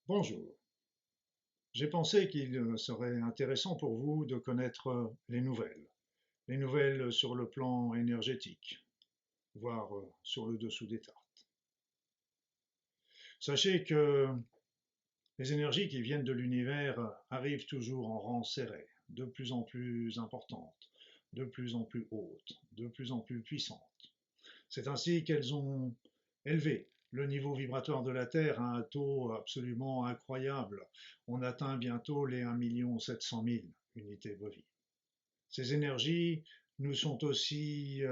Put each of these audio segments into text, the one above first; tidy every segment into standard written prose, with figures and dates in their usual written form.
Bonjour. J'ai pensé qu'il serait intéressant pour vous de connaître les nouvelles sur le plan énergétique, voire sur le dessous des tartes. Sachez que les énergies qui viennent de l'univers arrivent toujours en rang serré, de plus en plus importantes, de plus en plus hautes, de plus en plus puissantes. C'est ainsi qu'elles ont élevé le niveau vibratoire de la Terre à un taux absolument incroyable. On atteint bientôt les 1 700 000 unités bovies. Ces énergies nous sont aussi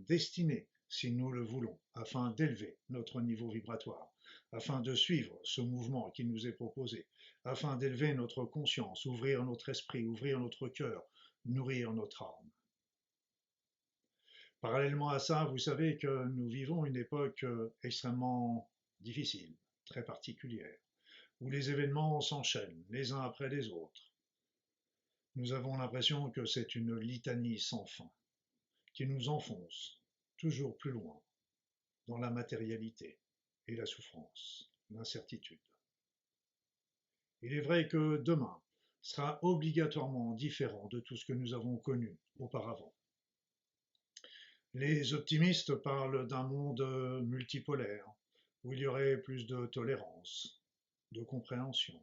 destinées, si nous le voulons, afin d'élever notre niveau vibratoire, afin de suivre ce mouvement qui nous est proposé, afin d'élever notre conscience, ouvrir notre esprit, ouvrir notre cœur, nourrir notre âme. Parallèlement à ça, vous savez que nous vivons une époque extrêmement difficile, très particulière, où les événements s'enchaînent les uns après les autres. Nous avons l'impression que c'est une litanie sans fin, qui nous enfonce toujours plus loin dans la matérialité et la souffrance, l'incertitude. Il est vrai que demain sera obligatoirement différent de tout ce que nous avons connu auparavant. Les optimistes parlent d'un monde multipolaire, où il y aurait plus de tolérance, de compréhension.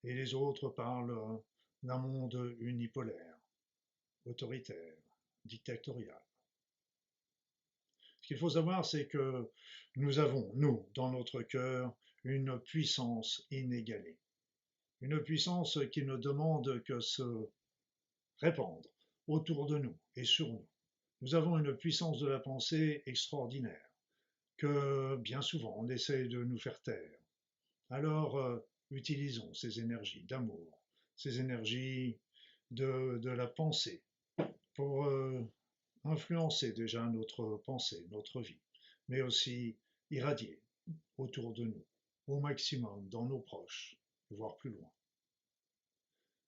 Et les autres parlent d'un monde unipolaire, autoritaire, dictatorial. Ce qu'il faut savoir, c'est que nous avons, nous, dans notre cœur, une puissance inégalée. Une puissance qui ne demande que se répandre autour de nous et sur nous. Nous avons une puissance de la pensée extraordinaire que bien souvent on essaie de nous faire taire. Alors utilisons ces énergies d'amour, ces énergies de la pensée pour influencer déjà notre pensée, notre vie, mais aussi irradier autour de nous, au maximum, dans nos proches, voire plus loin.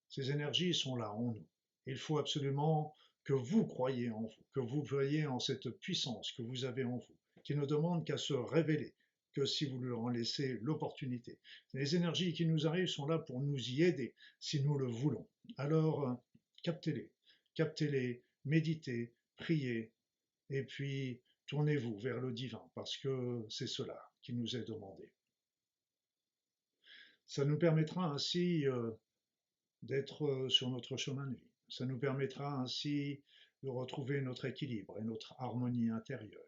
Ces énergies sont là en nous. Il faut absolument que vous croyiez en vous, que vous croyiez en cette puissance que vous avez en vous, qui ne demande qu'à se révéler, que si vous leur en laissez l'opportunité. Les énergies qui nous arrivent sont là pour nous y aider, si nous le voulons. Alors, captez-les, captez-les, méditez, priez, et puis tournez-vous vers le divin, parce que c'est cela qui nous est demandé. Ça nous permettra ainsi d'être sur notre chemin de vie. Ça nous permettra ainsi de retrouver notre équilibre et notre harmonie intérieure,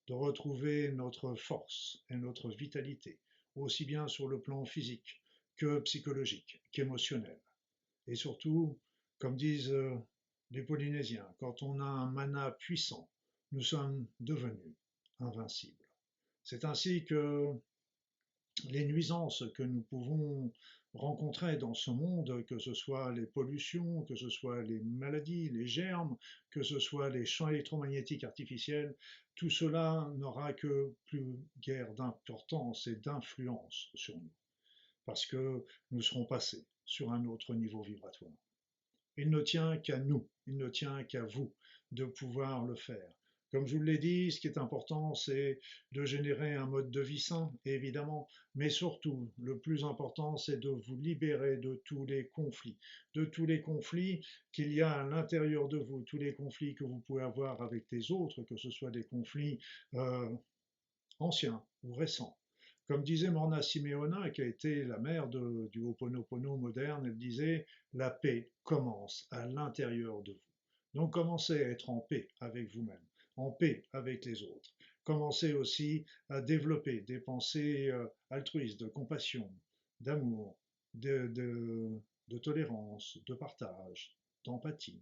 de retrouver notre force et notre vitalité, aussi bien sur le plan physique que psychologique, qu'émotionnel. Et surtout, comme disent les Polynésiens, quand on a un mana puissant, nous sommes devenus invincibles. C'est ainsi que les nuisances que nous pouvons rencontrer dans ce monde, que ce soit les pollutions, que ce soit les maladies, les germes, que ce soit les champs électromagnétiques artificiels, tout cela n'aura que plus guère d'importance et d'influence sur nous, parce que nous serons passés sur un autre niveau vibratoire. Il ne tient qu'à nous, il ne tient qu'à vous de pouvoir le faire. Comme je vous l'ai dit, ce qui est important, c'est de générer un mode de vie sain, évidemment, mais surtout, le plus important, c'est de vous libérer de tous les conflits qu'il y a à l'intérieur de vous, tous les conflits que vous pouvez avoir avec les autres, que ce soit des conflits euh, anciens ou récents. Comme disait Morna Simeona, qui a été la mère du Ho'oponopono moderne, elle disait la paix commence à l'intérieur de vous. Donc commencez à être en paix avec vous-même, en paix avec les autres. Commencez aussi à développer des pensées altruistes, de compassion, d'amour, de tolérance, de partage, d'empathie.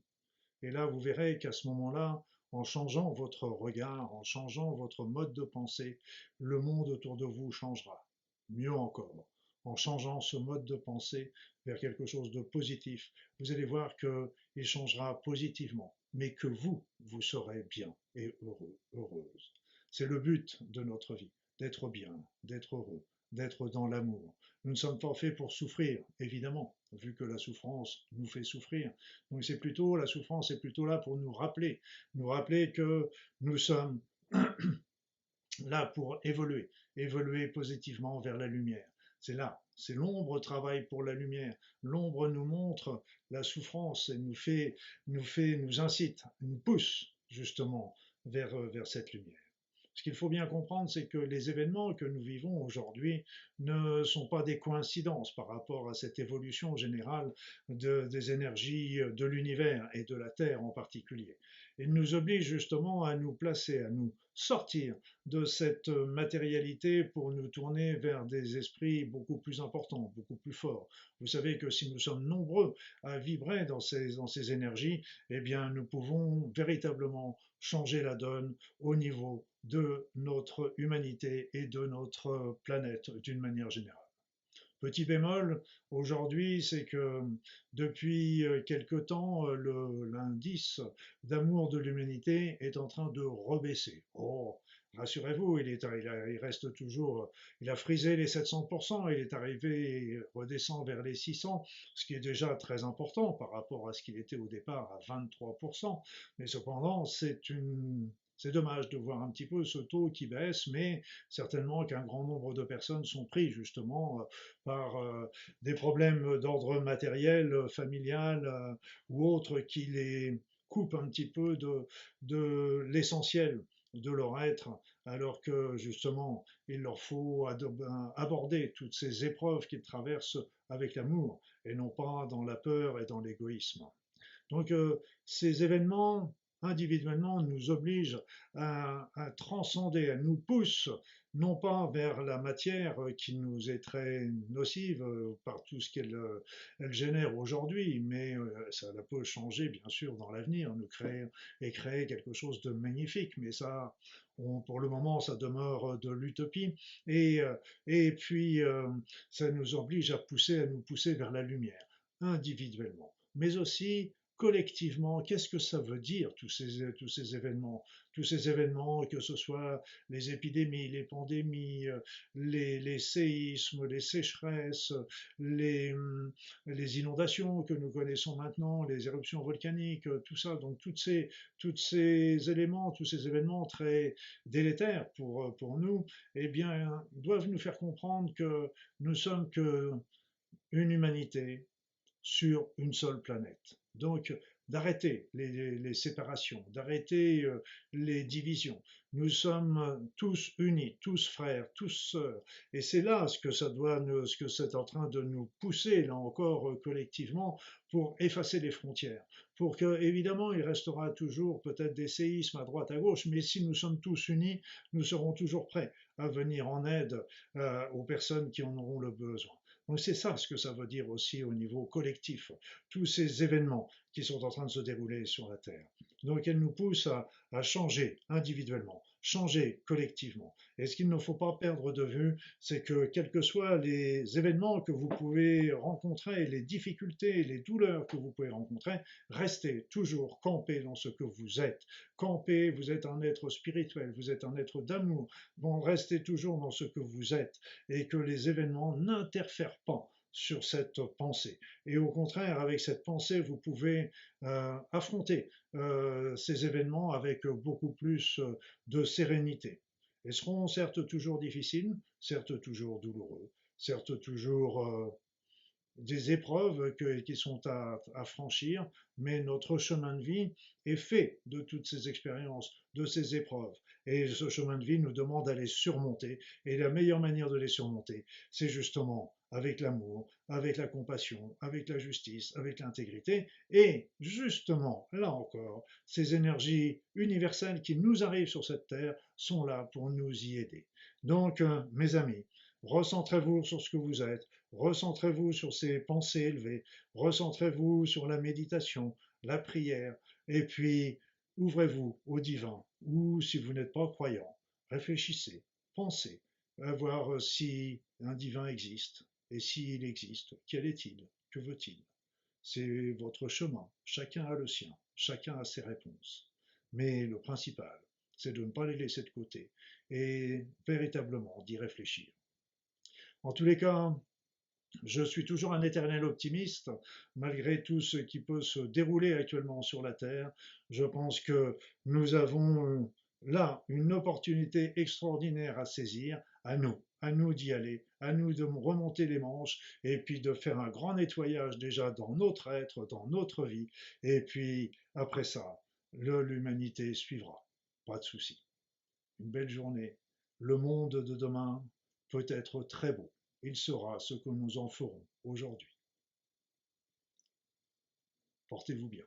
Et là, vous verrez qu'à ce moment-là, en changeant votre regard, en changeant votre mode de pensée, le monde autour de vous changera. Mieux encore, en changeant ce mode de pensée vers quelque chose de positif, vous allez voir qu'il changera positivement, mais que vous serez bien et heureux, heureuse. C'est le but de notre vie, d'être bien, d'être heureux, d'être dans l'amour. Nous ne sommes pas faits pour souffrir, évidemment, vu que la souffrance nous fait souffrir. Donc c'est plutôt, la souffrance est plutôt là pour nous rappeler que nous sommes là pour évoluer, évoluer positivement vers la lumière. C'est là, c'est l'ombre travaille pour la lumière. L'ombre nous montre la souffrance et nous incite, nous pousse justement vers cette lumière. Ce qu'il faut bien comprendre, c'est que les événements que nous vivons aujourd'hui ne sont pas des coïncidences par rapport à cette évolution générale des énergies de l'univers et de la Terre en particulier. Ils nous obligent justement à nous placer, à nous sortir de cette matérialité pour nous tourner vers des esprits beaucoup plus importants, beaucoup plus forts. Vous savez que si nous sommes nombreux à vibrer dans ces énergies, eh bien nous pouvons véritablement changer la donne au niveau de notre humanité et de notre planète d'une manière générale. Petit bémol, aujourd'hui, c'est que depuis quelque temps, l'indice d'amour de l'humanité est en train de rebaisser. Oh, rassurez-vous, il reste toujours, il a frisé les 700%, il est arrivé, il redescend vers les 600, ce qui est déjà très important par rapport à ce qu'il était au départ à 23%. Mais cependant, c'est dommage de voir un petit peu ce taux qui baisse, mais certainement qu'un grand nombre de personnes sont prises justement par des problèmes d'ordre matériel, familial ou autre qui les coupent un petit peu de l'essentiel de leur être, alors que justement il leur faut aborder toutes ces épreuves qu'ils traversent avec l'amour et non pas dans la peur et dans l'égoïsme. Donc ces événements individuellement nous obligent à transcender, à nous poussent non pas vers la matière qui nous est très nocive par tout ce qu'elle génère aujourd'hui, mais ça peut changer bien sûr dans l'avenir, nous créer quelque chose de magnifique, mais ça, pour le moment, ça demeure de l'utopie, et, et puis ça nous oblige à nous pousser vers la lumière, individuellement, mais aussi collectivement. Qu'est-ce que ça veut dire, tous ces événements? Tous ces événements, que ce soit les épidémies, les pandémies, les séismes, les sécheresses, les inondations que nous connaissons maintenant, les éruptions volcaniques, tout ça, donc tous ces éléments, tous ces événements très délétères pour nous, eh bien, doivent nous faire comprendre que nous sommes qu'une humanité sur une seule planète. Donc, d'arrêter les séparations, d'arrêter les divisions. Nous sommes tous unis, tous frères, tous sœurs. Et c'est là ce que c'est en train de nous pousser, là encore, collectivement, pour effacer les frontières. Pour que, évidemment, il restera toujours peut-être des séismes à droite, à gauche, mais si nous sommes tous unis, nous serons toujours prêts à venir en aide aux personnes qui en auront le besoin. Donc c'est ça ce que ça veut dire aussi au niveau collectif, tous ces événements qui sont en train de se dérouler sur la Terre. Donc elles nous poussent à changer individuellement, changer collectivement. Et ce qu'il ne faut pas perdre de vue, c'est que quels que soient les événements que vous pouvez rencontrer, les difficultés, les douleurs que vous pouvez rencontrer, restez toujours campés dans ce que vous êtes. Campés, vous êtes un être spirituel, vous êtes un être d'amour, bon, restez toujours dans ce que vous êtes et que les événements n'interfèrent pas sur cette pensée. Et au contraire, avec cette pensée, vous pouvez affronter ces événements avec beaucoup plus de sérénité. Ils seront certes toujours difficiles, certes toujours douloureux, certes toujours des épreuves qui sont à franchir, mais notre chemin de vie est fait de toutes ces expériences, de ces épreuves. Et ce chemin de vie nous demande à les surmonter. Et la meilleure manière de les surmonter, c'est justement avec l'amour, avec la compassion, avec la justice, avec l'intégrité. Et justement, là encore, ces énergies universelles qui nous arrivent sur cette terre sont là pour nous y aider. Donc, mes amis, recentrez-vous sur ce que vous êtes, recentrez-vous sur ces pensées élevées, recentrez-vous sur la méditation, la prière, et puis ouvrez-vous au divin, ou si vous n'êtes pas croyant, réfléchissez, pensez à voir si un divin existe, et s'il existe, quel est-il, que veut-il? C'est votre chemin, chacun a le sien, chacun a ses réponses. Mais le principal, c'est de ne pas les laisser de côté et véritablement d'y réfléchir. En tous les cas, je suis toujours un éternel optimiste, malgré tout ce qui peut se dérouler actuellement sur la Terre. Je pense que nous avons là une opportunité extraordinaire à saisir, à nous, à nous d'y aller, à nous de remonter les manches et puis de faire un grand nettoyage déjà dans notre être, dans notre vie. Et puis après ça, l'humanité suivra. Pas de souci. Une belle journée. Le monde de demain peut être très beau. Il sera ce que nous en ferons aujourd'hui. Portez-vous bien.